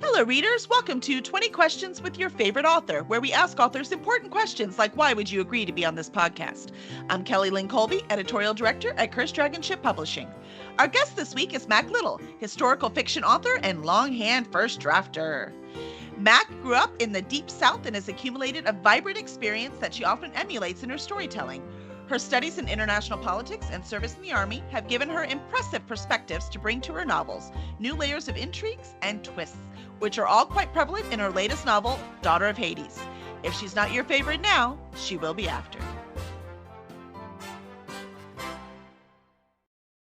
Hello, readers. Welcome to 20 Questions with Your Favorite Author, where we ask authors important questions like, why would you agree to be on this podcast? I'm Kelly Lynn Colby, Editorial Director at Cursed Dragon Ship Publishing. Our guest this week is Mack Little, historical fiction author and longhand first drafter. Mack grew up in the Deep South and has accumulated a vibrant experience that she often emulates in her storytelling. Her studies in international politics and service in the Army have given her impressive perspectives to bring to her novels, new layers of intrigues and twists, which are all quite prevalent in her latest novel, Daughter of Hades. If she's not your favorite now, she will be after.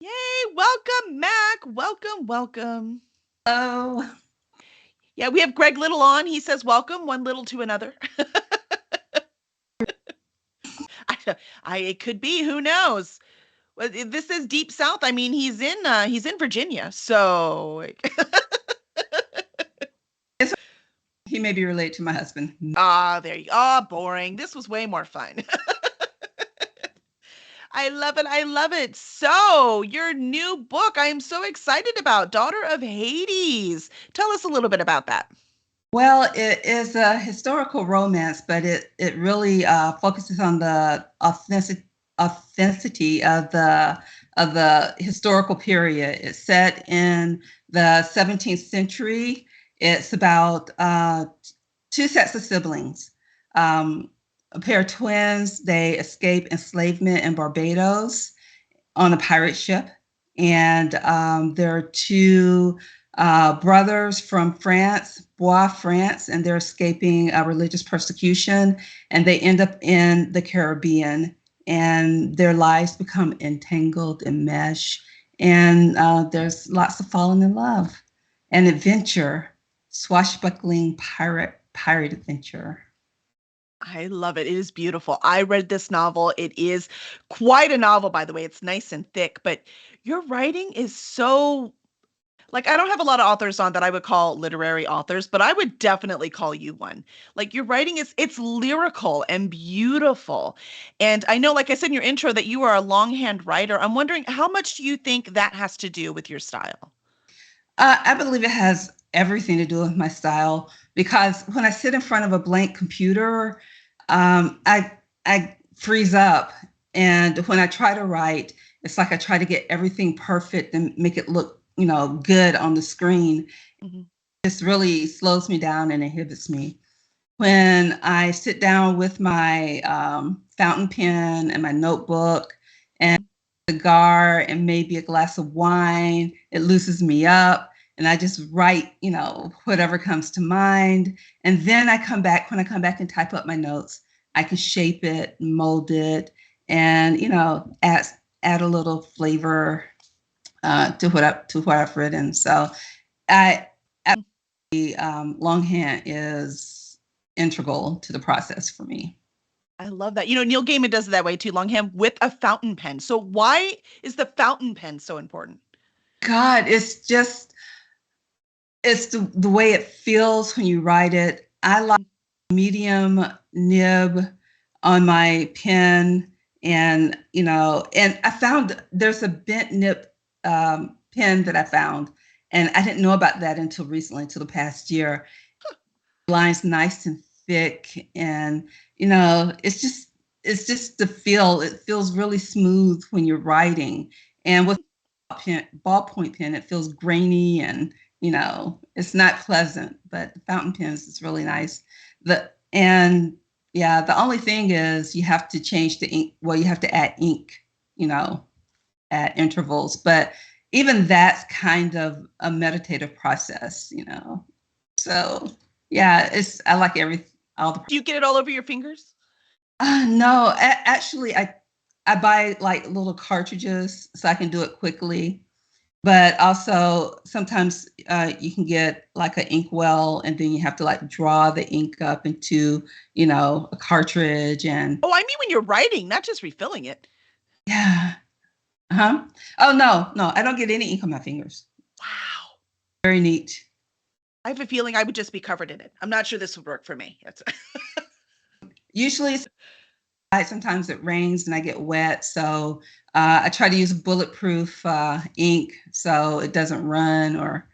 Yay! Welcome, Mack! Welcome. Hello. Yeah, we have Greg Little on. He says, welcome, one little to another. It could be. Who knows? Well, this is Deep South. I mean, he's in Virginia, so He may be related to my husband. there you go. Boring. This was way more fun. I love it. So, your new book, I am so excited about, Daughter of Hades. Tell us a little bit about that. Well, it is a historical romance, but it really focuses on the authenticity of the historical period. It's set in the 17th century. It's about two sets of siblings, a pair of twins. They escape enslavement in Barbados on a pirate ship, and there are two brothers from France, France, and they're escaping religious persecution, and they end up in the Caribbean, and their lives become entangled and mesh, and there's lots of falling in love and adventure, swashbuckling pirate adventure. I love it. It is beautiful. I read this novel. It is quite a novel, by the way. It's nice and thick, but your writing is so, like, I don't have a lot of authors on that I would call literary authors, but I would definitely call you one. Like, your writing it's lyrical and beautiful. And I know, like I said in your intro, that you are a longhand writer. I'm wondering, how much do you think that has to do with your style? I believe it has everything to do with my style, because when I sit in front of a blank computer, I freeze up. And when I try to write, it's like I try to get everything perfect and make it look, good on the screen. Mm-hmm. This really slows me down and inhibits me. When I sit down with my fountain pen and my notebook and a cigar and maybe a glass of wine, it loosens me up. And I just write, whatever comes to mind. And then when I come back and type up my notes, I can shape it, mold it, and, add a little flavor to what I've written. So longhand is integral to the process for me. I love that. Neil Gaiman does it that way too, longhand with a fountain pen. So why is the fountain pen so important? God, it's the way it feels when you write it. I like medium nib on my pen, and I found there's a bent nib pen that I found, and I didn't know about that until recently, until the past year. Lines nice and thick, and it's just the feel. It feels really smooth when you're writing, and with ballpoint pen, it feels grainy and it's not pleasant. But the fountain pens is really nice. The only thing is you have to change the ink. Well, you have to add ink, at intervals. But even that's kind of a meditative process, So yeah, I like all the. Do you get it all over your fingers? No, actually, I buy like little cartridges so I can do it quickly. But also sometimes you can get like an inkwell, and then you have to like draw the ink up into, a cartridge. And Oh, I mean when you're writing, not just refilling it. yeah. Uh-huh. Oh, no, I don't get any ink on my fingers. Wow. Very neat. I have a feeling I would just be covered in it. I'm not sure this would work for me. Usually sometimes it rains and I get wet. So I try to use bulletproof ink so it doesn't run or,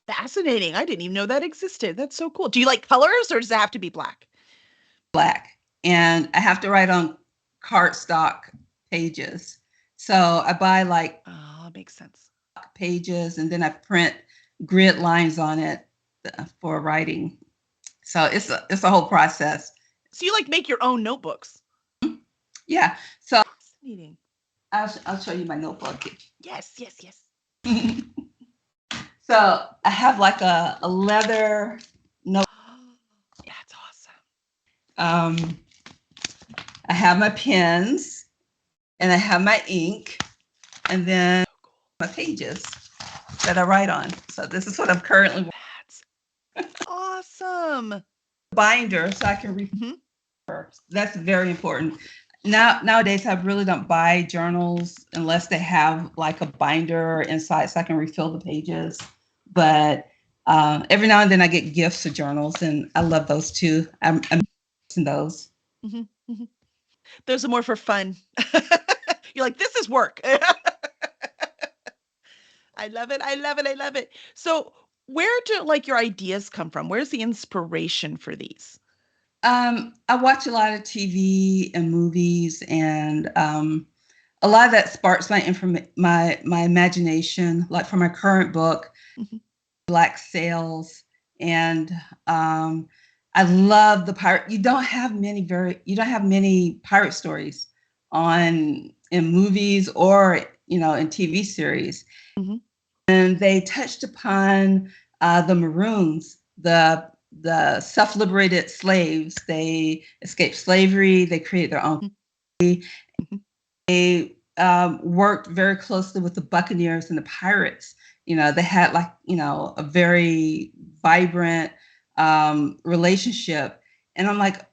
Fascinating. I didn't even know that existed. That's so cool. Do you like colors or does it have to be black? Black. And I have to write on cardstock pages. So I buy like Oh, makes sense. pages and then I print grid lines on it for writing. So it's a whole process. So you like make your own notebooks? Yeah. So Fascinating. I'll show you my notebook. Yes, yes, yes. So I have like a leather note. That's awesome. I have my pens and I have my ink and then So cool. my pages that I write on. So this is what I'm currently That's awesome. binder so I can refer. That's very important. Nowadays I really don't buy journals unless they have like a binder inside so I can refill the pages. But every now and then I get gifts of journals and I love those too. I'm using those. Those are more for fun. You're like, this is work. I love it. I love it. I love it. So where do like your ideas come from? Where's the inspiration for these? I watch a lot of TV and movies, and a lot of that sparks my imagination. Like for my current book, Black Sails, and I love the pirate. You don't have many pirate stories in movies or in TV series, and they touched upon the Maroons, the self-liberated slaves. They escaped slavery. They created their own. They worked very closely with the buccaneers and the pirates. They had a very vibrant relationship. And I'm like,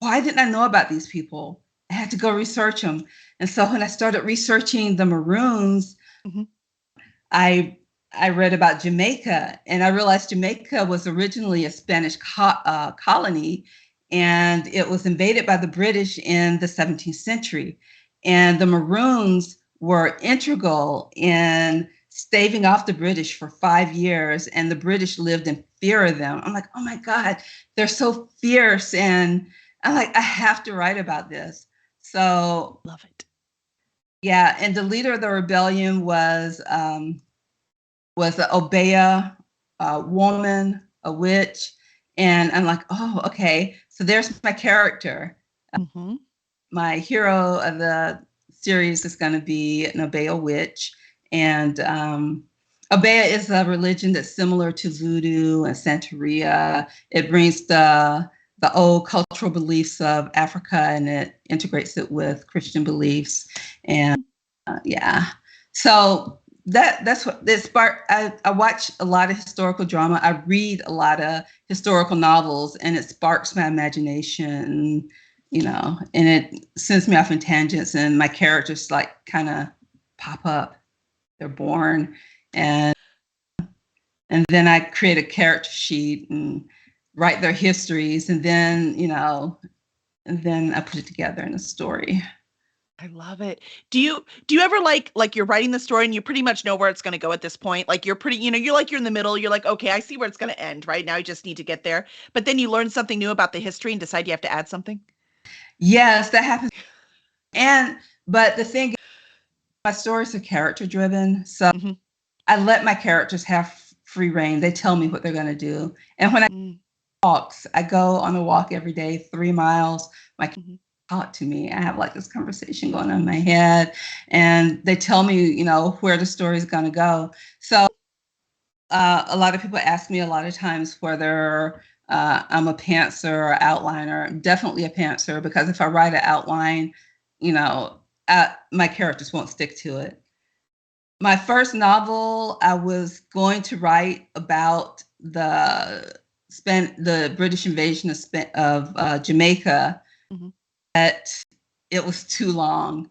why didn't I know about these people? I had to go research them. And so when I started researching the Maroons, I read about Jamaica, and I realized Jamaica was originally a Spanish colony, and it was invaded by the British in the 17th century. And the Maroons were integral in staving off the British for 5 years, and the British lived in fear of them. I'm like, oh my God, they're so fierce. And I'm like, I have to write about this. So love it. Yeah, and the leader of the rebellion was an Obeah woman, a witch. And I'm like, oh, okay. So there's my character. My hero of the series is going to be an Obeah witch. And Obeah is a religion that's similar to voodoo and Santeria. It brings the old cultural beliefs of Africa and it integrates it with Christian beliefs. And yeah, so that's what this sparked. I watch a lot of historical drama. I read a lot of historical novels, and it sparks my imagination, and it sends me off in tangents, and my characters like kind of pop up. They're born, and then I create a character sheet and write their histories, and then I put it together in a story. I love it. Do you ever like you're writing the story and you pretty much know where it's going to go at this point? Like you're pretty, you're in the middle. You're like, okay, I see where it's going to end. Right now, I just need to get there. But then you learn something new about the history and decide you have to add something. Yes, that happens. But the thing is, my stories are character driven, so I let my characters have free reign. They tell me what they're going to do, and when I go on a walk every day, 3 miles. My talk to me. I have like this conversation going on in my head, and they tell me, where the story is going to go. So a lot of people ask me a lot of times whether I'm a pantser or outliner. I'm definitely a pantser, because if I write an outline, my characters won't stick to it. My first novel, I was going to write about the British invasion of Jamaica, but it was too long.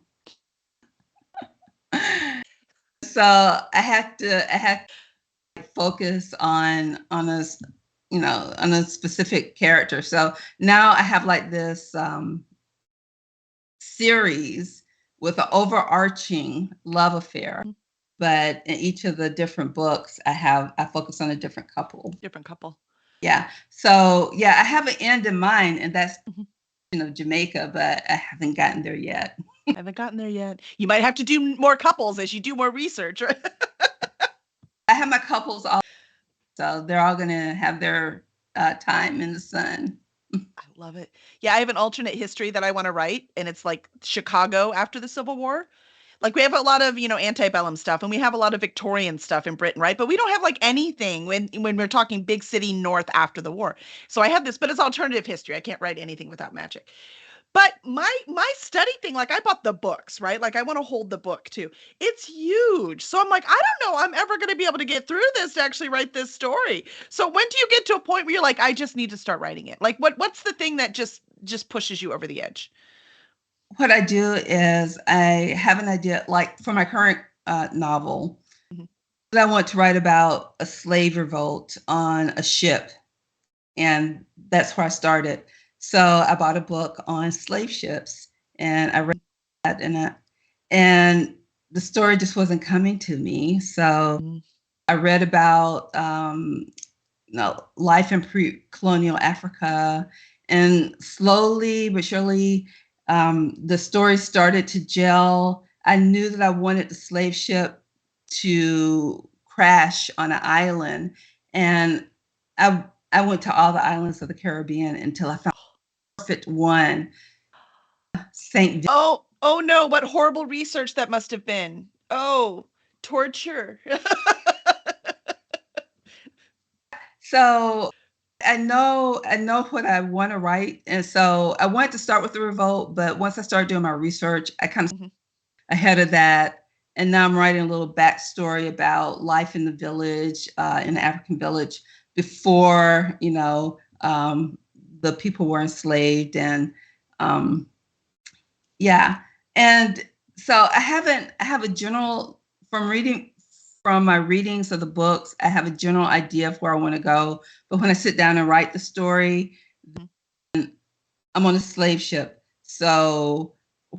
So I had to focus on a specific character. So now I have like this series with an overarching love affair but in each of the different books, I focus on a different couple. Different couple. Yeah. So yeah, I have an end in mind, and that's Mhm. Jamaica, but I haven't gotten there yet. Haven't gotten there yet. You might have to do more couples as you do more research, right? I have my couples all, so they're all going to have their time in the sun. I love it. Yeah, I have an alternate history that I want to write, and it's like Chicago after the Civil War. Like we have a lot of, antebellum stuff, and we have a lot of Victorian stuff in Britain, right? But we don't have like anything when we're talking big city north after the war. So I have this, but it's alternative history. I can't write anything without magic. But my study thing, like I bought the books, right? Like I want to hold the book too. It's huge. So I'm like, I don't know I'm ever going to be able to get through this to actually write this story. So when do you get to a point where you're like, I just need to start writing it? Like what's the thing that just pushes you over the edge? What I do is I have an idea, like for my current novel, Mhm. that I want to write about a slave revolt on a ship, and that's where I started. So I bought a book on slave ships, and I read that, and the story just wasn't coming to me. So Mm. I read about life in pre-colonial Africa, and slowly but surely, the story started to gel. I knew that I wanted the slave ship to crash on an island, and I I went to all the islands of the Caribbean until I found the perfect one, Saint. Oh no, what horrible research that must have been. Oh, torture. So I know what I want to write, and so I wanted to start with the revolt, but once I started doing my research, I kind of Mhm. ahead of that. And now I'm writing a little backstory about life in the village, in the African village before, the people were enslaved. And um, yeah. And so I have a general, from my readings of the books, I have a general idea of where I want to go. But when I sit down and write the story, Mhm. I'm on a slave ship. So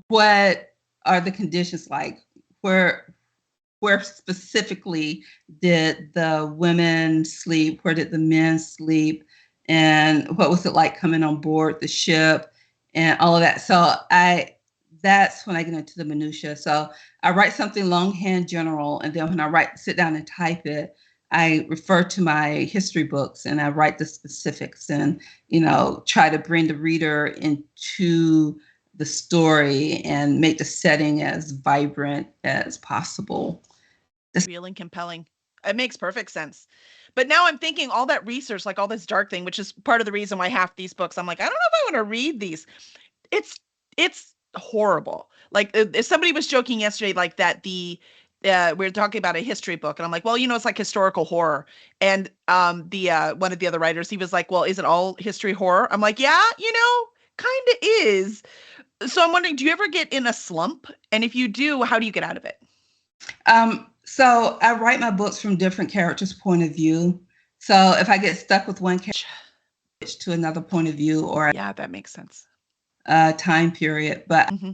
what are the conditions like? Where where specifically did the women sleep? Where did the men sleep? And what was it like coming on board the ship and all of that? So that's when I get into the minutia. So I write something longhand general, and then when sit down and type it, I refer to my history books and I write the specifics, and try to bring the reader into the story and make the setting as vibrant as possible. Real and compelling. It makes perfect sense. But now I'm thinking all that research, like all this dark thing, which is part of the reason why half these books, I'm like, I don't know if I want to read these. It's it's horrible. Like if somebody was joking yesterday, like that we were talking about a history book, and I'm like, well, it's like historical horror. And the one of the other writers, he was like, well, is it all history horror? I'm like, yeah, kind of is. So I'm wondering, do you ever get in a slump? And if you do, how do you get out of it? So I write my books from different characters' point of view. So if I get stuck with one character, switch to another point of view or Yeah, that makes sense. a time period, but Hmm.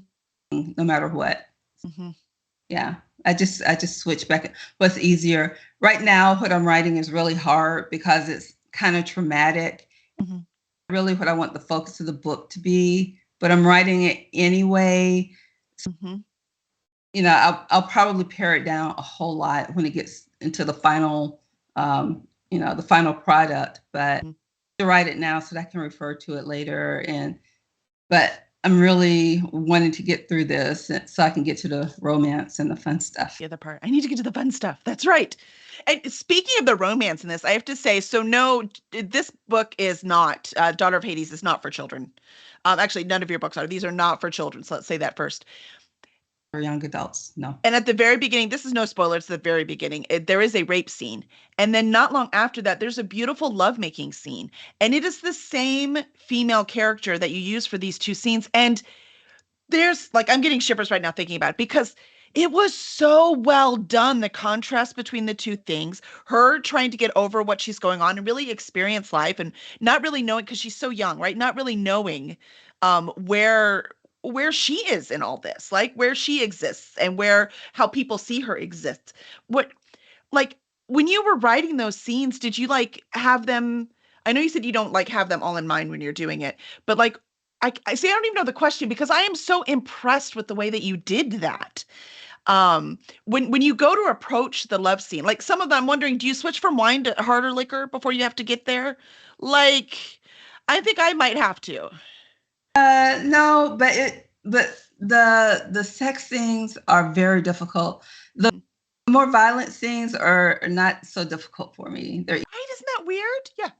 no matter what. Hmm. Yeah. I just switch back. What's easier. Right now, what I'm writing is really hard because it's kind of traumatic. Hmm. Really what I want the focus of the book to be, but I'm writing it anyway. Hmm. I'll probably pare it down a whole lot when it gets into the final product, but to write it now so that I can refer to it later. But I'm really wanting to get through this so I can get to the romance and the fun stuff. The other part. I need to get to the fun stuff. That's right. And speaking of the romance in this, I have to say, so no, this book is not, Daughter of Hades is not for children. Actually, none of your books are. These are not for children. So let's say that first. For young adults, no. And at the very beginning, this is no spoiler, it's the very beginning. There is a rape scene. And then not long after that, there's a beautiful lovemaking scene. And it is the same female character that you use for these two scenes. And there's like, I'm getting shivers right now thinking about it because it was so well done. The contrast between the two things, her trying to get over what she's going on and really experience life and not really knowing because she's so young, right? Not really knowing where where she is in all this, like where she exists and where how people see her exist. What like when you were writing those scenes, did you like have them? I know you said you don't like have them all in mind when you're doing it, but like I see I don't even know the question because I am so impressed with the way that you did that. When you go to approach the love scene, like some of them, I'm wondering, do you switch from wine to harder liquor before you have to get there? Like, I think I might have to. No, but the sex scenes are very difficult. The Mhm. more violent scenes are not so difficult for me. They're Right? Isn't that weird? Yeah.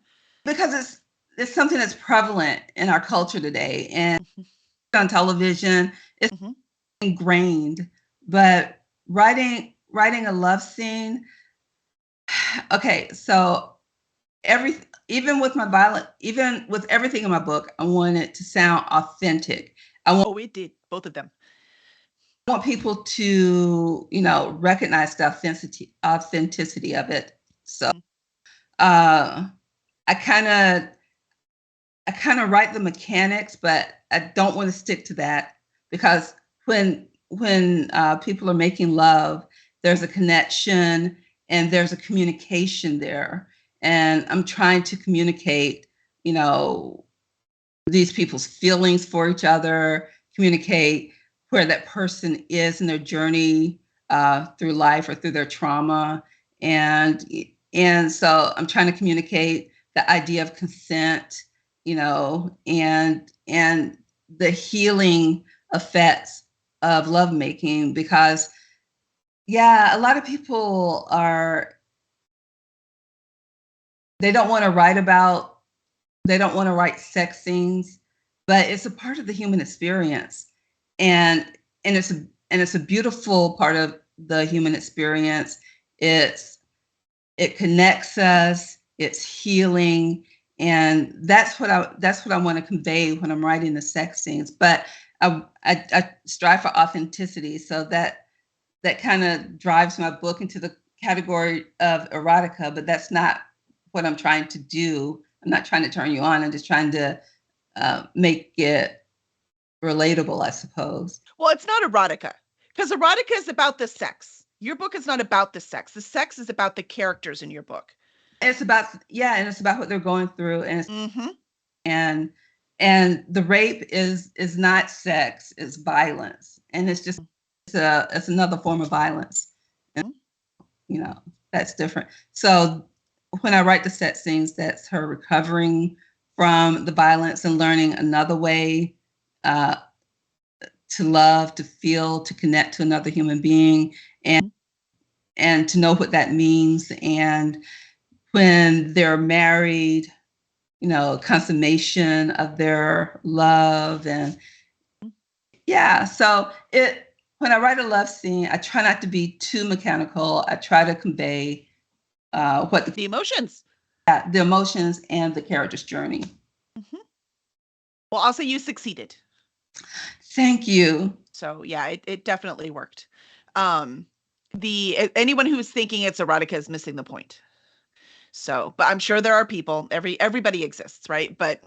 because it's something that's prevalent in our culture today and Mhm. on television. It's Mhm. ingrained. But writing a love scene, okay, so every even with everything in my book, I want it to sound authentic. Oh, it did. Both of them. Want people to, recognize the authenticity of it. So Mhm. uh, I kind of write the mechanics, but I don't want to stick to that because when people are making love, there's a connection and there's a communication there, and I'm trying to communicate, you know, these people's feelings for each other, communicate where that person is in their journey through life or through their trauma, and so I'm trying to communicate the idea of consent, and the healing effects of lovemaking because yeah, a lot of people are they don't want to write about they don't want to write sex scenes, but it's a part of the human experience, and it's a beautiful part of the human experience. It's it connects us. It's healing, and that's what I want to convey when I'm writing the sex scenes. But I strive for authenticity, so that kind of drives my book into the category of erotica, but that's not what I'm trying to do. I'm not trying to turn you on. I'm just trying to make it relatable, I suppose. Well, it's not erotica because erotica is about the sex. Your book is not about the sex. The sex is about the characters in your book. It's about and it's about what they're going through, Mm-hmm. and and the rape is not sex, it's violence, and it's another form of violence. And, Mm-hmm. you know, that's different. So when I write the sex scenes, that's her recovering from the violence and learning another way uh, to love, to feel, to connect to another human being, and to know what that means. And when they're married, consummation of their love. And yeah, so it when I write a love scene, I try not to be too mechanical. I try to convey what The emotions. the emotions and the character's journey. Mm-hmm. Well, also you succeeded. Thank you. So yeah, it definitely worked. Um, the anyone who's thinking it's erotica is missing the point. So, but I'm sure there are people, everybody exists, right? But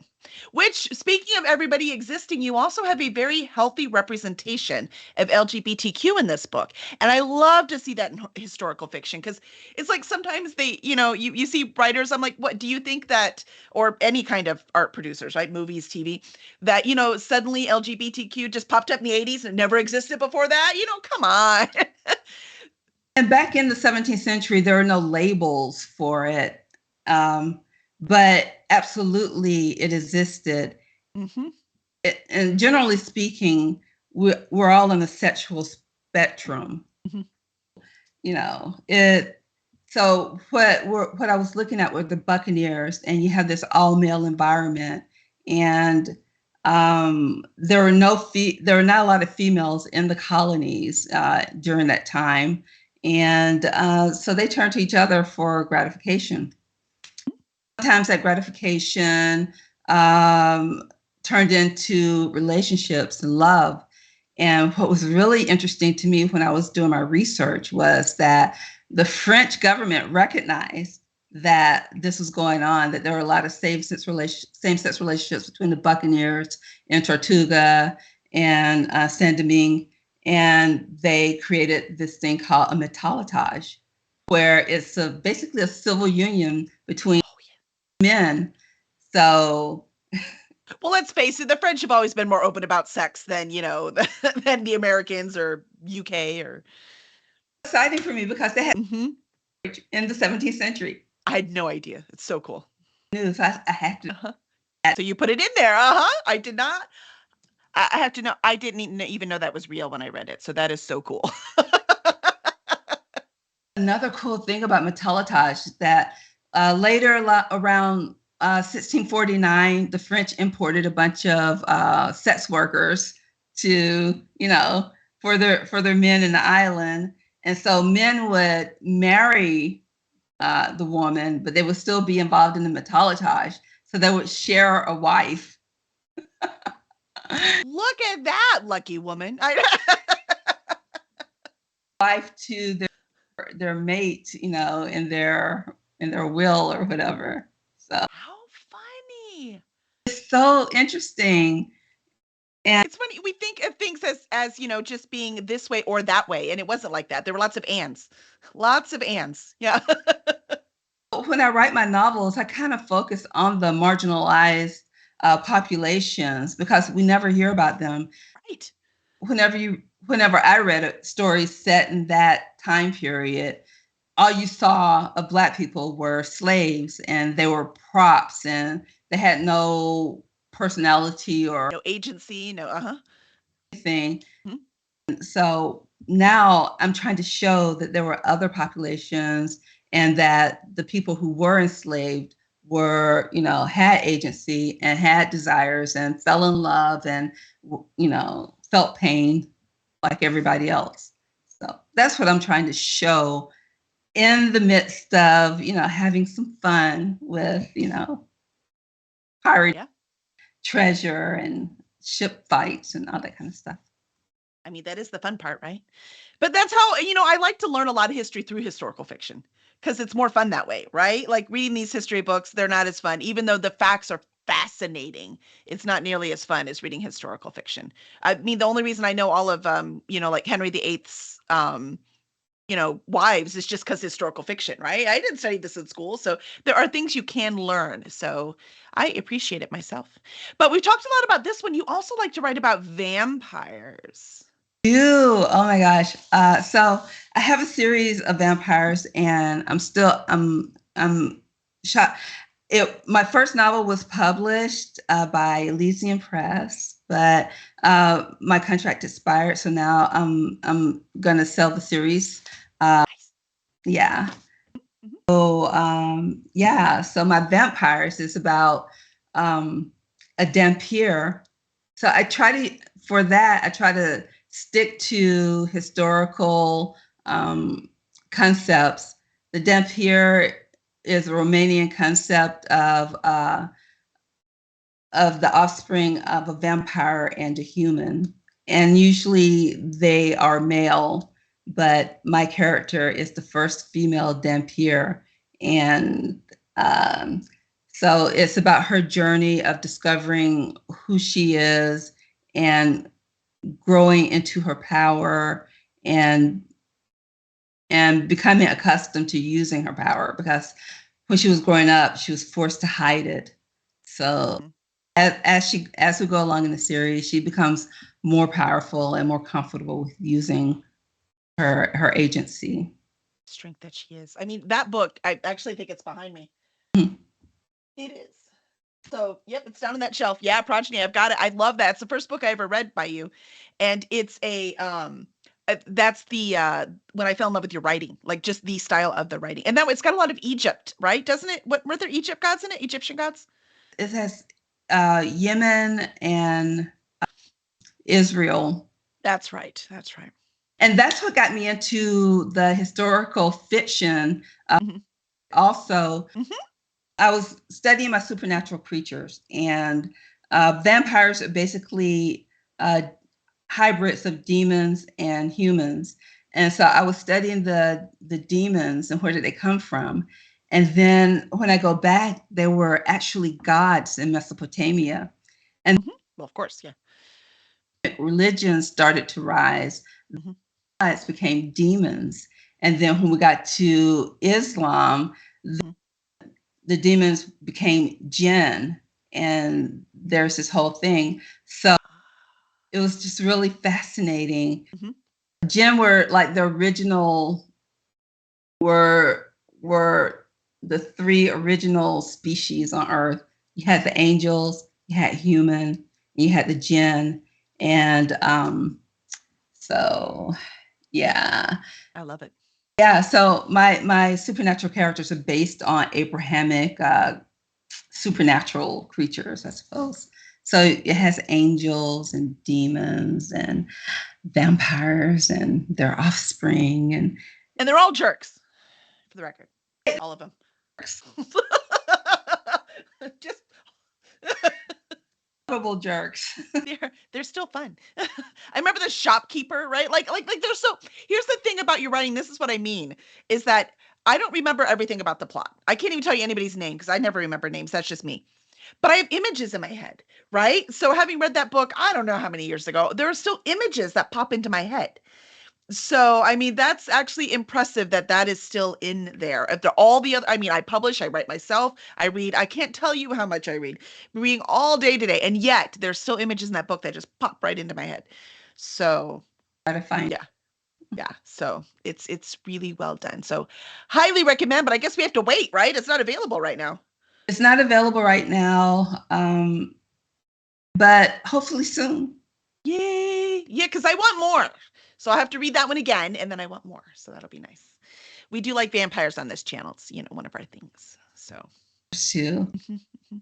which, speaking of everybody existing, you also have a very healthy representation of LGBTQ in this book. And I love to see that in historical fiction because it's like sometimes they, you see writers, I'm like, what do you think that, or any kind of art producers, right? Movies, TV, that, suddenly LGBTQ just popped up in the 80s and never existed before that? Come on. And back in the 17th century, there were no labels for it, um, but absolutely it existed. Hmm. And generally speaking, we're all in the sexual spectrum. Hmm. It. So what I was looking at were the Buccaneers, and you have this all male environment, and there were not a lot of females in the colonies during that time, and so they turned to each other for gratification. Sometimes that gratification um, turned into relationships and love. And what was really interesting to me when I was doing my research was that the French government recognized that this was going on, that there were a lot of same-sex relationships between the Buccaneers and Tortuga. and Saint-Domingue, and they created this thing called a métallage, where it's basically a civil union between men. So, well, let's face it, the French have always been more open about sex than, than the Americans or UK or. exciting for me because they had Mhm. in the 17th century. I had no idea. It's so cool. News. I had to. Uh-huh. So you put it in there. I did not. I have to know. I didn't even know that was real when I read it. So that is so cool. Another cool thing about métallage is that later, around 1649, the French imported a bunch of sex workers to, for their men in the island, and so men would marry the woman, but they would still be involved in the métallage, so they would share a wife. Look at that lucky woman. Wife to their mate, in their will or whatever. So How funny. it's so interesting. And It's funny. We think of things as, just being this way or that way. And it wasn't like that. There were lots of ands. Lots of ands. Yeah. when I write my novels, I kind of focus on the marginalized populations because we never hear about them. Right. Whenever I read a story set in that time period, all you saw of Black people were slaves, and they were props, and they had no personality or No agency. No. anything. Mhm. So now I'm trying to show that there were other populations and that the people who were enslaved were, had agency and had desires and fell in love and, felt pain like everybody else. So that's what I'm trying to show in the midst of, having some fun with, pirate Yeah. treasure and ship fights and all that kind of stuff. I mean, that is the fun part, right? But that's how, I like to learn a lot of history through historical fiction because it's more fun that way, right? Like reading these history books, they're not as fun. Even though the facts are fascinating, it's not nearly as fun as reading historical fiction. I mean, the only reason I know all of, like Henry VIII's, wives is just because historical fiction, right? I didn't study this in school. So there are things you can learn. So I appreciate it myself. But we've talked a lot about this one. You also like to write about vampires. Oh my gosh. So I have a series of vampires, and I'm shocked. My first novel was published by Elysian Press, but my contract expired, so now I'm gonna sell the series. Nice. Yeah. Mhm. So yeah. So my vampires is about a Dampier. So I try to stick to historical concepts. The Dampier is a Romanian concept of the offspring of a vampire and a human. And usually they are male, but my character is the first female Dampier. And so it's about her journey of discovering who she is and growing into her power and becoming accustomed to using her power, because when she was growing up, she was forced to hide it. So Mhm. as we go along in the series, she becomes more powerful and more comfortable with using her agency. Strength that she is. I mean, that book, I actually think it's behind me. Mhm. It is. So, yep, it's down on that shelf. Yeah, Progeny, I've got it. I love that. It's the first book I ever read by you. And it's that's the when I fell in love with your writing, like just the style of the writing. And that it's got a lot of Egypt, right? Doesn't it? What were there Egypt gods in it? Egyptian gods? It has Yemen and Israel. That's right. That's right. And that's what got me into the historical fiction. Mhm. Also, Mhm. I was studying my supernatural creatures, and vampires are basically uh, hybrids of demons and humans. And so I was studying the demons and where did they come from. And then when I go back, they were actually gods in Mesopotamia. And Mhm. Well, of course, yeah. religions started to rise. Mhm. It became demons. And then when we got to Islam, Mhm. the demons became jinn. And there's this whole thing. So it was just really fascinating. Mhm. Jinn were like the original, were the three original species on Earth. You had the angels, you had human, you had the jinn. And so yeah. I love it. Yeah, so my supernatural characters are based on Abrahamic supernatural creatures, I suppose. So it has angels and demons and vampires and their offspring and And they're all jerks, for the record. All of them. Just lovable jerks. they're still fun. I remember the shopkeeper, right? Like they're so. Here's the thing about your writing. This is what I mean is that I don't remember everything about the plot. I can't even tell you anybody's name because I never remember names. That's just me. But I have images in my head, right? So having read that book, I don't know how many years ago, there are still images that pop into my head. So, I mean, that's actually impressive that that is still in there. After all the other, I mean, I publish, I write myself, I read. I can't tell you how much I read. I'm reading all day today, and yet there's still images in that book that just pop right into my head. So, Try to find. yeah, yeah. So it's really well done. So, highly recommend. But I guess we have to wait, right? It's not available right now. It's not available right now, but hopefully soon. Yay! Yeah, because I want more. So I have to read that one again, and then I want more. So that'll be nice. We do like vampires on this channel. It's, one of our things. So. Too.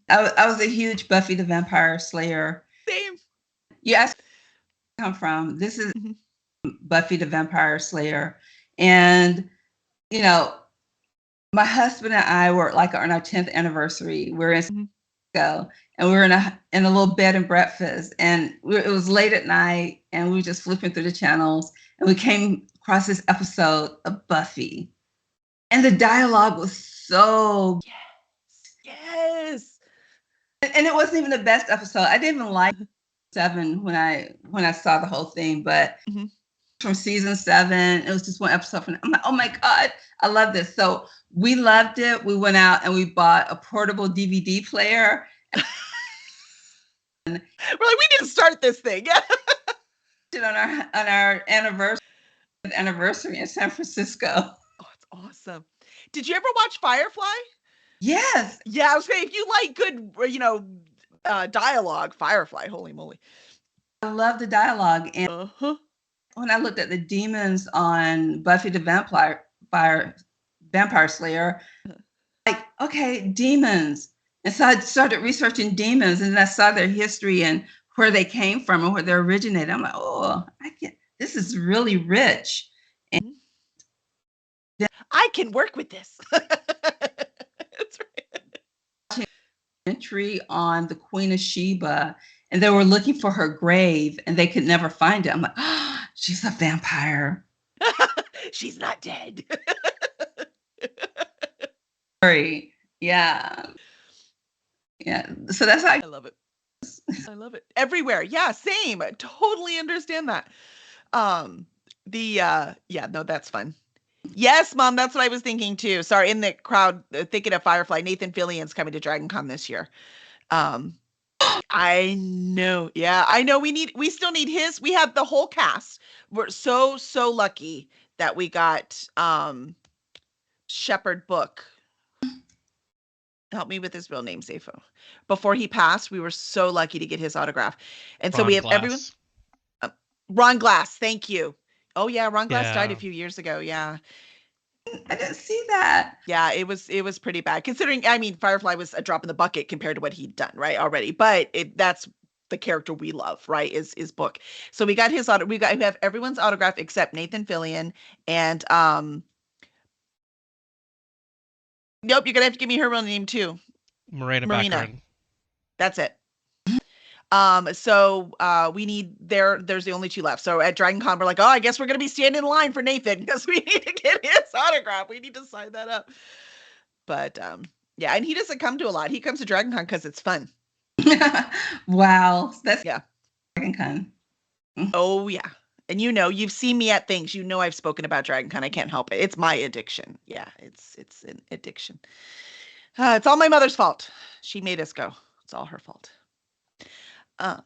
I was a huge Buffy the Vampire Slayer. Same. You asked where I come from. This is Mhm. Buffy the Vampire Slayer. And, you know, my husband and I were like on our 10th anniversary. We're in Mhm. Mexico, and we were in a little bed and breakfast. And it was late at night, and we were just flipping through the channels. And we came across this episode of Buffy. And the dialogue was so, Yes. and it wasn't even the best episode. I didn't even like 7 when I saw the whole thing, but Mhm. from season 7, it was just one episode from, I'm like, oh my God, I love this. So we loved it. We went out and we bought a portable DVD player. We're like, we need to start this thing. Yeah. On our anniversary in San Francisco. Oh, it's awesome. Did you ever watch Firefly? Yes. Yeah, I was saying if you like good, dialogue, Firefly, holy moly. I love the dialogue. And Uh-huh. when I looked at the demons on Buffy the Vampire Slayer, like, okay, demons. And so I started researching demons, and then I saw their history and where they came from and where they originated. I'm like, oh, this is really rich. And Mhm. I can work with this. That's right. entry on the Queen of Sheba, and they were looking for her grave, and they could never find it. I'm like, oh, she's a vampire. She's not dead. Sorry. Yeah. Yeah. So that's how I love it. I love it. Everywhere. Yeah, same. I totally understand that. Yeah, no, that's fun. Yes, Mom, that's what I was thinking too. Sorry, in the crowd thinking of Firefly, Nathan Fillion's coming to DragonCon this year. Um, I know. Yeah, I know we still need his. We have the whole cast. We're so lucky that we got Shepherd Book. Help me with his real name, Zafo. Before he passed, we were so lucky to get his autograph. And so Ron we have everyone. Glass. Ron Glass, thank you. Oh yeah, Ron Glass died a Yeah. few years ago. Yeah. I didn't see that. Yeah, it was pretty bad considering, I mean, Firefly was a drop in the bucket compared to what he'd done, right, already. But that's the character we love, right? Is Book. So we got his we have everyone's autograph except Nathan Fillion and nope, you're gonna have to give me her real name too. Marina Marina. Baccarin. That's it. So we need there's the only two left. So at DragonCon, we're like, oh, I guess we're gonna be standing in line for Nathan because we need to get his autograph. We need to sign that up. But yeah, and he doesn't come to a lot. He comes to DragonCon because it's fun. Wow. That's Yeah. DragonCon. Oh yeah. And you've seen me at things. I've spoken about DragonCon. I can't help it. It's my addiction. Yeah, it's an addiction. It's all my mother's fault. She made us go. It's all her fault. Uh,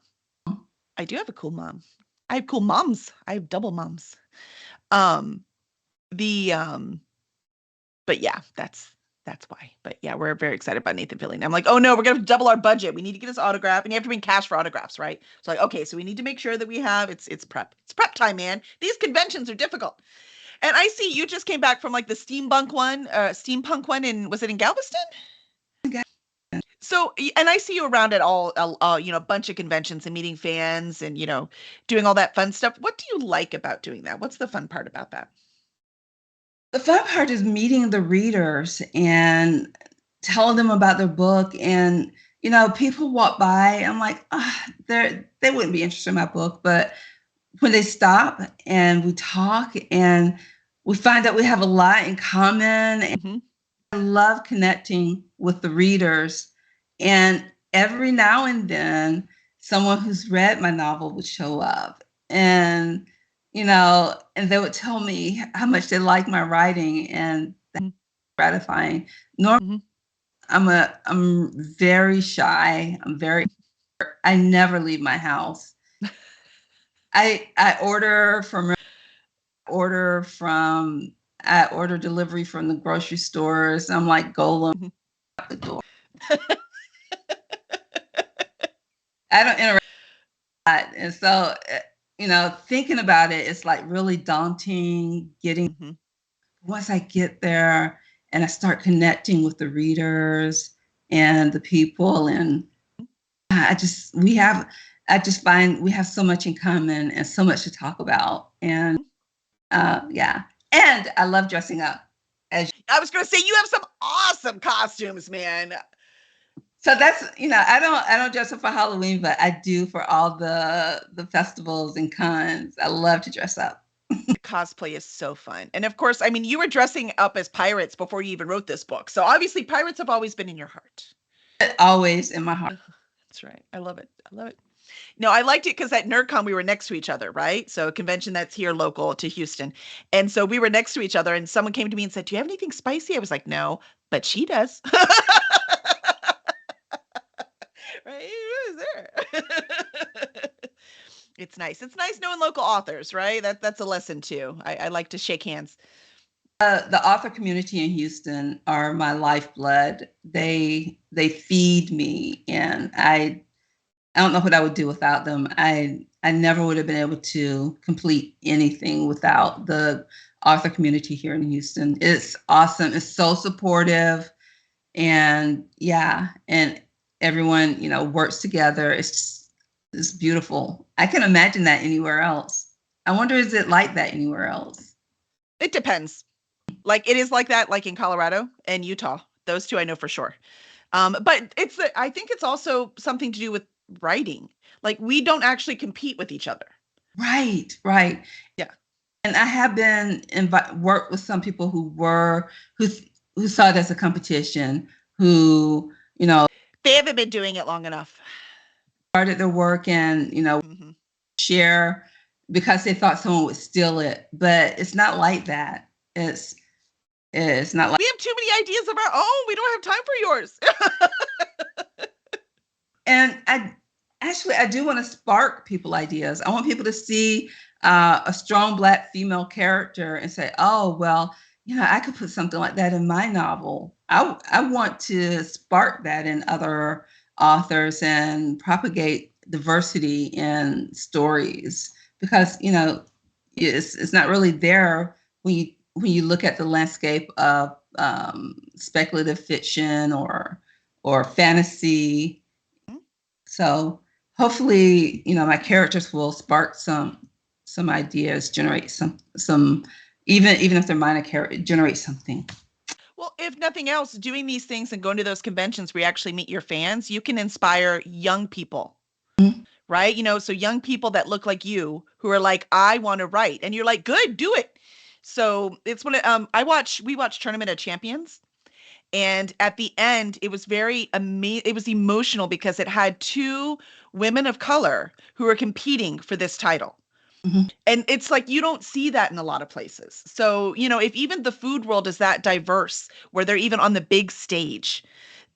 I do have a cool mom. I have cool moms. I have double moms. Um, the but yeah, that's why. But yeah, we're very excited about Nathan Fillion. I'm like, oh no, we're gonna double our budget. We need to get his autograph, and you have to bring cash for autographs, right? So like, okay, so we need to make sure that we have it's prep. It's prep time, man. These conventions are difficult. And I see you just came back from like the steampunk one was it in Galveston? So, and I see you around at a bunch of conventions and meeting fans and, doing all that fun stuff. What do you like about doing that? What's the fun part about that? The fun part is meeting the readers and telling them about their book. And, people walk by. I'm like, they wouldn't be interested in my book. But when they stop and we talk and we find that we have a lot in common, and Mm-hmm. I love connecting with the readers. And every now and then, someone who's read my novel would show up. And and they would tell me how much they like my writing, and that's gratifying. Normally, Mm-hmm. I'm very shy. I never leave my house. I order delivery from the grocery stores. I'm like Golem at the door. I don't interact a lot. And so, thinking about it, it's like really daunting Mm-hmm. once I get there and I start connecting with the readers and the people, and I just find we have so much in common and so much to talk about. And yeah, and I love dressing up. I was going to say you have some awesome costumes, man. So that's I don't dress up for Halloween, but I do for all the festivals and cons. I love to dress up. Cosplay is so fun. And of course, I mean, you were dressing up as pirates before you even wrote this book. So obviously pirates have always been in your heart. Always in my heart. That's right. I love it. I love it. No, I liked it because at NerdCon we were next to each other, right? So a convention that's here local to Houston. And so we were next to each other and someone came to me and said, "Do you have anything spicy?" I was like, "No, but she does." Right? Who is there? It's nice. It's nice knowing local authors, right? That's a lesson too. I like to shake hands. The author community in Houston are my lifeblood. They feed me, and I don't know what I would do without them. I never would have been able to complete anything without the author community here in Houston. It's awesome. It's so supportive, and yeah, and everyone works together. It's beautiful. I can imagine that anywhere else. I wonder, is it like that anywhere else? It depends. Like it is like that, like in Colorado and Utah. Those two I know for sure. But I think it's also something to do with writing. Like we don't actually compete with each other. Right, right. Yeah. And I have been worked with some people who saw it as a competition, who They haven't been doing it long enough. started their work and Mm-hmm. share because they thought someone would steal it. But it's not like that. It's not like. We have too many ideas of our own. We don't have time for yours. And I do want to spark people ideas. I want people to see a strong Black female character and say, oh, well, I could put something like that in my novel. I want to spark that in other authors and propagate diversity in stories, because it's not really there when you look at the landscape of speculative fiction or fantasy. So hopefully, my characters will spark some ideas, generate some even if they're minor character, generate something. Well, if nothing else, doing these things and going to those conventions where you actually meet your fans, you can inspire young people, Mm-hmm. right? So young people that look like you who are like, I want to write, and you're like, good, do it. So it's when we watched Tournament of Champions. And at the end, it was very amazing. It was emotional because it had two women of color who were competing for this title. Mhm. And it's like you don't see that in a lot of places. So, if even the food world is that diverse, where they're even on the big stage,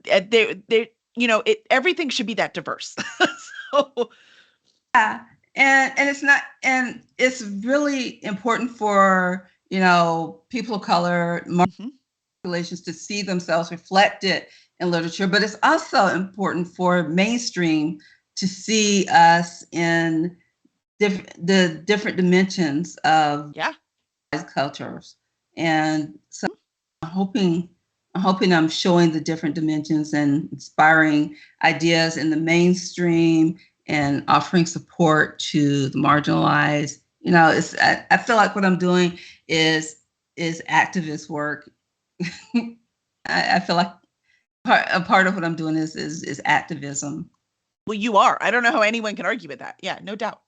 everything should be that diverse. So, Yeah, and it's not, and it's really important for people of color, mhm, populations to see themselves reflected in literature, but it's also important for mainstream to see us in the different dimensions of yeah. cultures. And so I'm hoping I'm showing the different dimensions and inspiring ideas in the mainstream and offering support to the marginalized. I feel like what I'm doing is activist work. I feel like a part of what I'm doing is activism. Well, you are. I don't know how anyone can argue with that. Yeah, no doubt.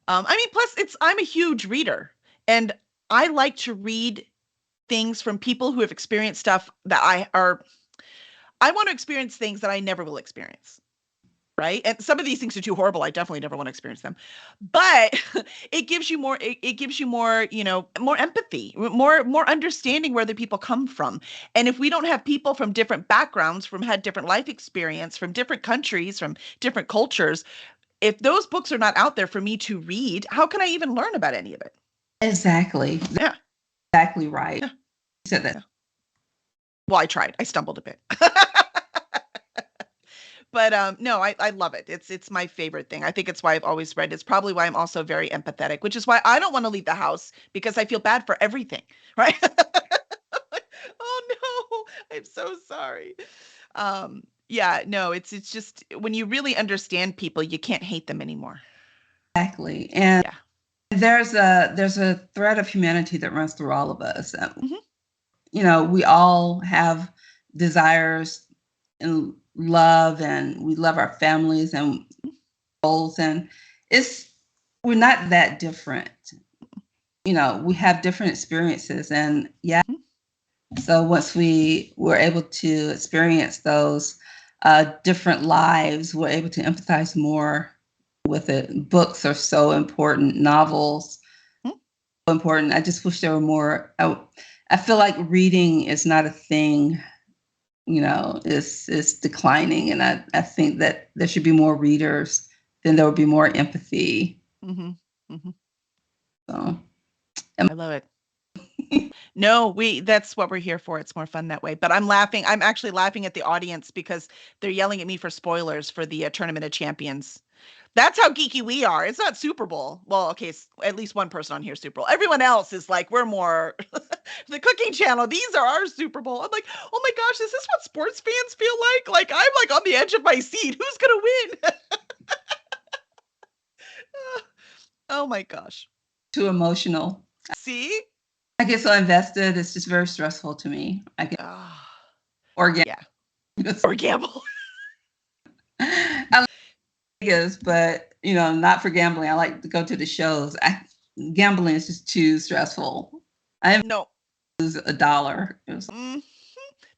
Plus I'm a huge reader, and I like to read things from people who have experienced stuff that I want to experience things that I never will experience. Right. And some of these things are too horrible. I definitely never want to experience them. But it gives you more, it gives you more, more empathy, more understanding where the people come from. And if we don't have people from different backgrounds, from had different life experience, from different countries, from different cultures, if those books are not out there for me to read, how can I even learn about any of it? Exactly. Yeah. Exactly right. Yeah. You said that. Yeah. Well, I tried. I stumbled a bit. But no, I love it. It's my favorite thing. I think it's why I've always read. It's probably why I'm also very empathetic, which is why I don't want to leave the house because I feel bad for everything, right? Oh no, I'm so sorry. Yeah, no, it's just when you really understand people, you can't hate them anymore. Exactly. And Yeah. there's a thread of humanity that runs through all of us. Hmm. We all have desires and love, and we love our families and goals, and it's we're not that different. We have different experiences, and yeah. Hmm. So once we were able to experience those different lives, we're able to empathize more with it. Books are so important. Novels so important. I just wish there were more. I feel like reading is not a thing. Is declining, and I think that there should be more readers. Then there would be more empathy. Hmm. Hmm. So, I love it. No, that's what we're here for. It's more fun that way. But I'm laughing. I'm actually laughing at the audience because they're yelling at me for spoilers for the Tournament of Champions. That's how geeky we are. It's not Super Bowl. Well, okay, at least one person on here is Super Bowl. Everyone else is like, we're more the cooking channel. These are our Super Bowl. I'm like, oh my gosh, is this what sports fans feel like? Like I'm like on the edge of my seat. Who's gonna win? Oh my gosh. too emotional. See? I get so invested. It's just very stressful to me. I get Ah, organic. yeah. Or gamble. I like Vegas, but not for gambling. I like to go to the shows. Gambling is just too stressful. I No. lose $1. Mhm.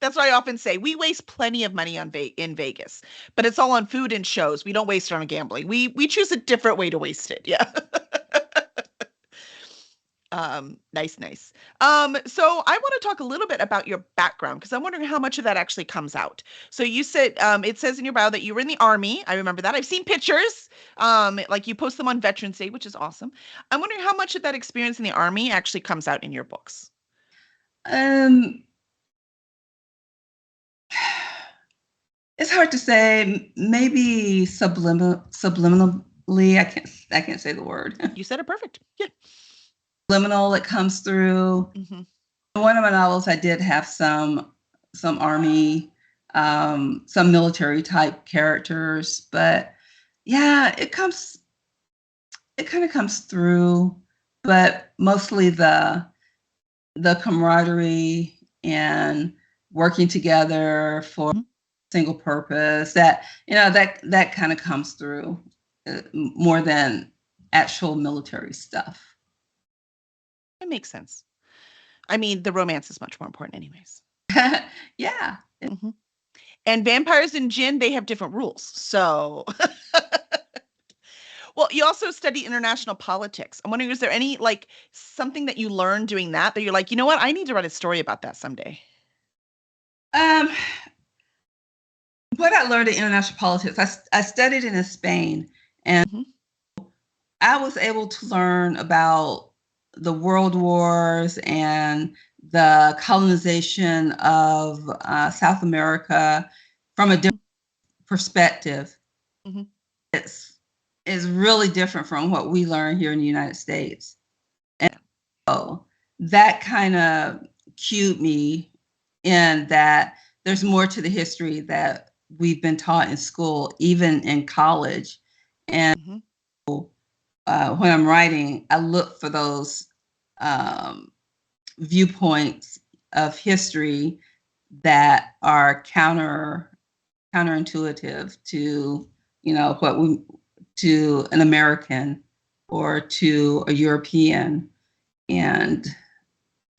That's what I often say. We waste plenty of money in Vegas, but it's all on food and shows. We don't waste it on gambling. We choose a different way to waste it. Yeah. Nice, nice. So I want to talk a little bit about your background because I'm wondering how much of that actually comes out. So you said it says in your bio that you were in the army. I remember that. I've seen pictures. Like you post them on Veterans Day, which is awesome. I'm wondering how much of that experience in the army actually comes out in your books. Um, it's hard to say. Maybe subliminally. I can't say the word. You said it perfect. Yeah. Subliminal. It comes through. Hmm. In one of my novels, I did have some army, some military type characters, but yeah, it kind of comes through, but mostly the camaraderie and working together for a single purpose, that kind of comes through more than actual military stuff. It makes sense. I mean, the romance is much more important, anyways. Yeah. Hmm. And vampires and jinn, they have different rules. So, Well, you also study international politics. I'm wondering, is there any like something that you learned doing that you're like, you know what, I need to write a story about that someday? Um, what I learned in international politics, I studied in Spain, and Mhm. I was able to learn about the world wars and the colonization of South America from a different perspective. Mhm. It's is really different from what we learn here in the United States. And Yeah. so that kind of cued me in that there's more to the history that we've been taught in school, even in college. And Mhm. when I'm writing, I look for those um, viewpoints of history that are counterintuitive to what we to an American or to a European. And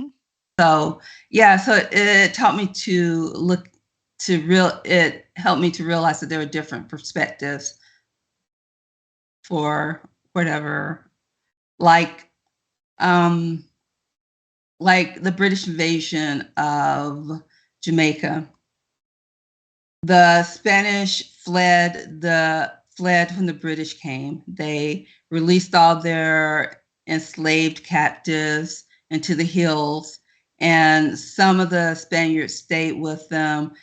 Mhm. so yeah, so it taught me to look to real it helped me to realize that there are different perspectives for whatever, like um like the British invasion of Jamaica. The Spanish fled when the British came. They released all their enslaved captives into the hills, and some of the Spaniards stayed with them,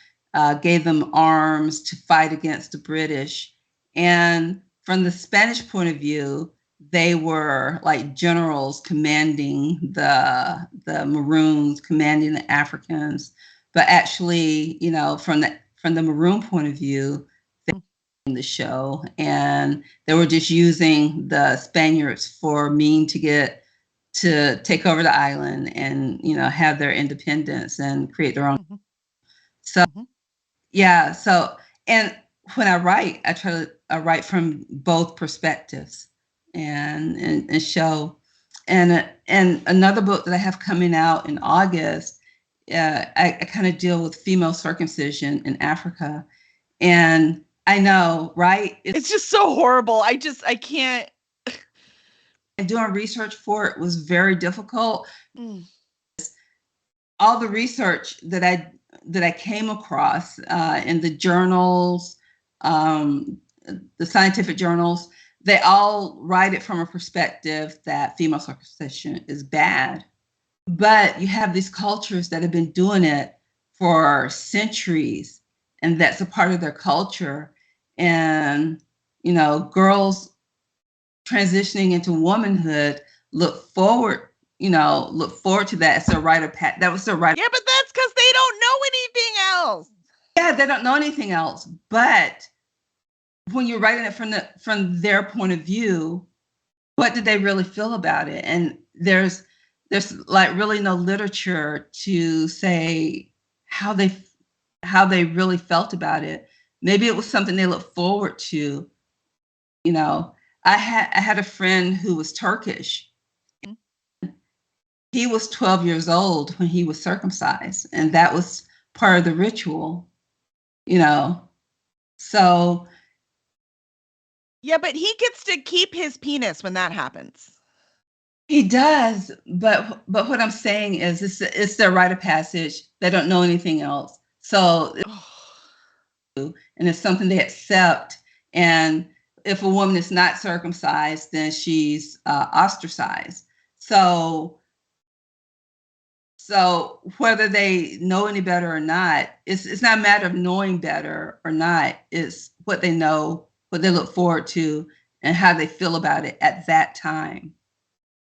gave them arms to fight against the British. And from the Spanish point of view, they were like generals commanding the Maroons, commanding the Africans. But actually, from the Maroon point of view, they were in the show, and they were just using the Spaniards for mean to take over the island and have their independence and create their own. Mhm. So Mhm. yeah, so and when I write, I write from both perspectives and show. And another book that I have coming out in August, I kind of deal with female circumcision in Africa. And I know, right? It's just so horrible. I can't. And doing research for it was very difficult. Mm. All the research that I came across in the journals, um, the scientific journals, they all write it from a perspective that female circumcision is bad. But you have these cultures that have been doing it for centuries, and that's a part of their culture. And girls transitioning into womanhood look forward, look forward to that. It's a rite of that was their rite. Yeah, but that's because they don't know anything else. Yeah, they don't know anything else. But when you're writing it from their point of view, what did they really feel about it? And there's like really no literature to say how they really felt about it. Maybe it was something they looked forward to. You know, I had a friend who was Turkish. Mm. He was 12 years old when he was circumcised, and that was part of the ritual. You know, so Yeah, but he gets to keep his penis when that happens. he does, but what I'm saying is it's their rite of passage. They don't know anything else. So and it's something they accept. And if a woman is not circumcised, then she's ostracized. So whether they know any better or not, it's not a matter of knowing better or not. It's what they know, what they look forward to, and how they feel about it at that time.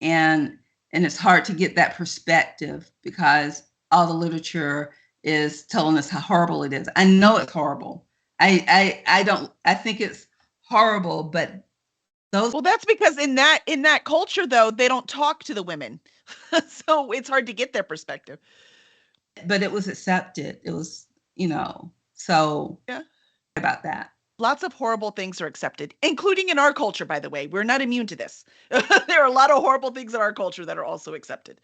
And it's hard to get that perspective because all the literature is telling us how horrible it is. I know it's horrible. I don't I think it's horrible, but those Well, that's because in that culture though, they don't talk to the women. So it's hard to get their perspective. but it was accepted. It was, so Yeah. about that. Lots of horrible things are accepted, including in our culture, by the way. We're not immune to this. There are a lot of horrible things in our culture that are also accepted.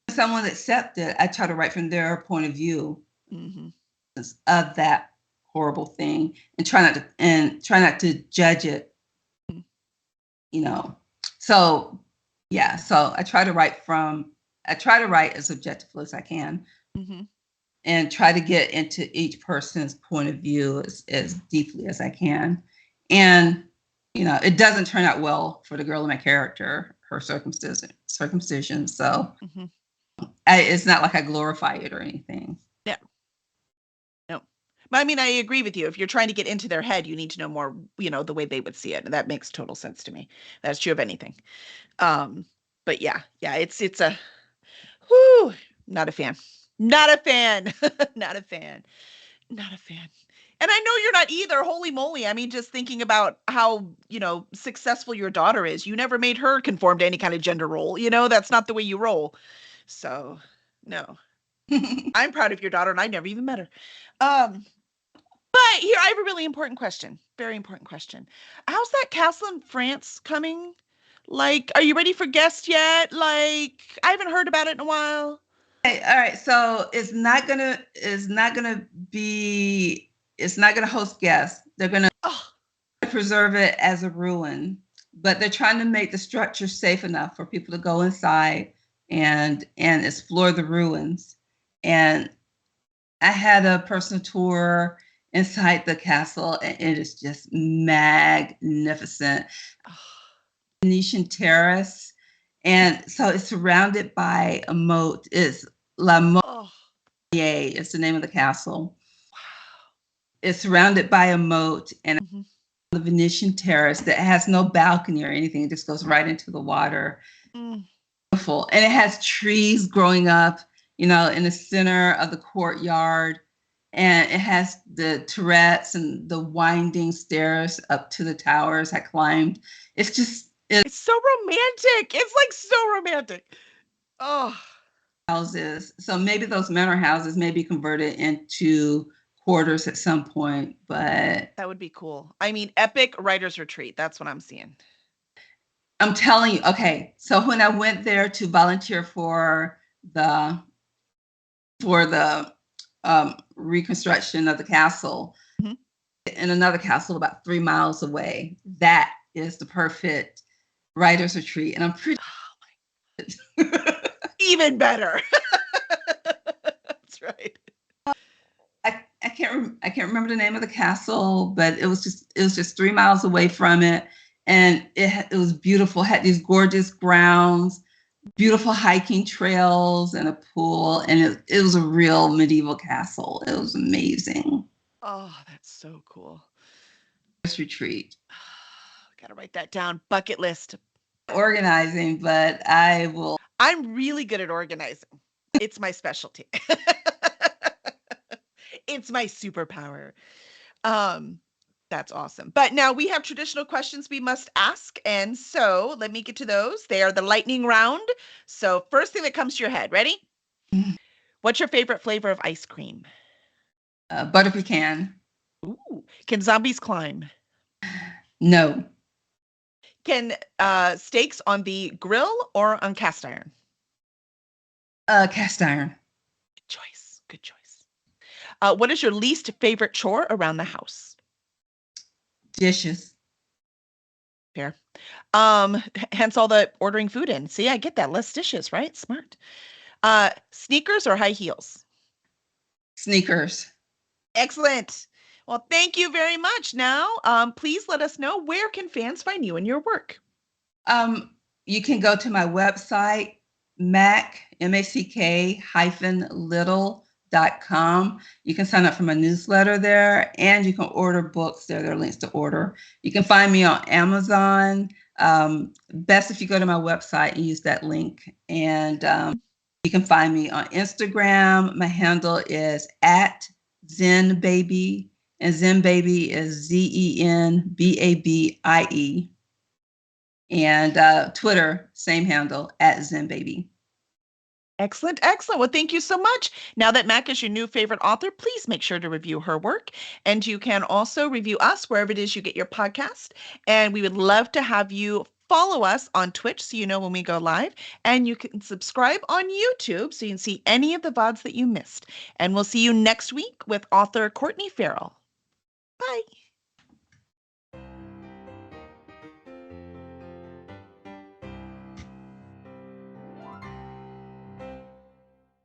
Someone accepted, I try to write from their point of view Mhm. of that horrible thing and try not to judge it. you know, so yeah, so I try to write as objectively as I can. Mm-hmm. And try to get into each person's point of view as deeply as I can. And, it doesn't turn out well for the girl in my character, her circumcision. So Mm-hmm. it's not like I glorify it or anything. Yeah. No. I mean, I agree with you. If you're trying to get into their head, you need to know more, the way they would see it. And that makes total sense to me. That's true of anything. But yeah, it's a whoo, not a fan. Not a fan. Not a fan. Not a fan. And I know you're not either. Holy moly. I mean, just thinking about how, successful your daughter is. You never made her conform to any kind of gender role. That's not the way you roll. So, no. I'm proud of your daughter and I never even met her. Um, but here I have a really important question. Very important question. How's that castle in France coming? Like, are you ready for guests yet? Like, I haven't heard about it in a while. Okay, all right. So it's not gonna host guests. They're gonna Oh, preserve it as a ruin, but they're trying to make the structure safe enough for people to go inside and explore the ruins. And I had a personal tour inside the castle, and it is just magnificent. Venetian terrace, and so it's surrounded by a moat. It's La Motte oh, is the name of the castle. It's surrounded by a moat and mhm. the Venetian terrace that has no balcony or anything. It just goes right into the water. Mm. Beautiful. And it has trees growing up, in the center of the courtyard. And it has the turrets and the winding stairs up to the towers I climbed. It's It's so romantic. It's like so romantic. Oh, houses. So maybe those manor houses may be converted into quarters at some point, but that would be cool. I mean, epic writer's retreat. That's what I'm seeing. I'm telling you, okay. So when I went there to volunteer the for the reconstruction of the castle, Mhm. in another castle about 3 miles away, that is the perfect writer's retreat, and I'm pretty. Even better. That's right. I can't remember the name of the castle, but it was just 3 miles away from it, and it was beautiful. It had these gorgeous grounds, beautiful hiking trails, and a pool, and it was a real medieval castle. It was amazing. Oh, that's so cool. This retreat. Gotta write that down. Bucket list. Organizing, but I will. I'm really good at organizing. It's my specialty. It's my superpower. Um, that's awesome. But now we have traditional questions we must ask. And so let me get to those. They are the lightning round. So, first thing that comes to your head. Ready? What's your favorite flavor of ice cream? Butter pecan. Ooh. Can zombies climb? No. Can steaks on the grill or on cast iron? Cast iron. Good choice. Good choice. What is your least favorite chore around the house? Dishes. Fair. Hence all the ordering food in. See, I get that. Less dishes, right? Smart. Sneakers or high heels? Sneakers. Excellent. Well, thank you very much. Now, please let us know, where can fans find you and your work? You can go to my website, Mack-Little.com. You can sign up for my newsletter there, and you can order books there. There are links to order. You can find me on Amazon. Best if you go to my website and use that link. And you can find me on Instagram. My handle is @ZenBaby, and ZenBaby is ZenBabie. And Twitter, same handle, @ZenBaby. Excellent, excellent. Well, thank you so much. Now that Mac is your new favorite author, please make sure to review her work. And you can also review us wherever it is you get your podcast. And we would love to have you follow us on Twitch so you know when we go live. And you can subscribe on YouTube so you can see any of the VODs that you missed. And we'll see you next week with author Courtney Farrell. Bye.